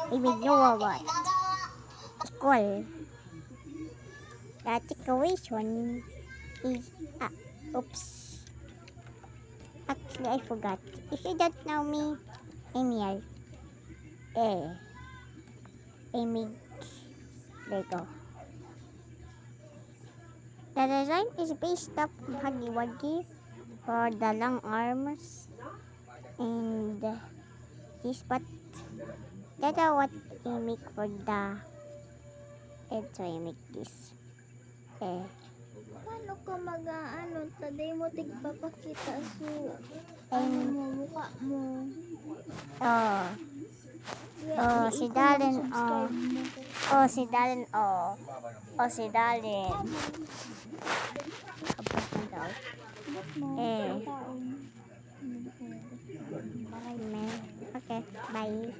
Ibig know what? Equal. That equation is oops. Actually, I forgot. If you don't know me, Emil. Emig. Lego. The design is based off Huggy Wuggy for the long arms and this, but that's what I make for the head, so I make this. Paano ka mag-ano? Taday mo tigpapakita so And mo mukha mo. si Dallin, si Dallin, si Dallin. Kapag na daw. Okay, bye.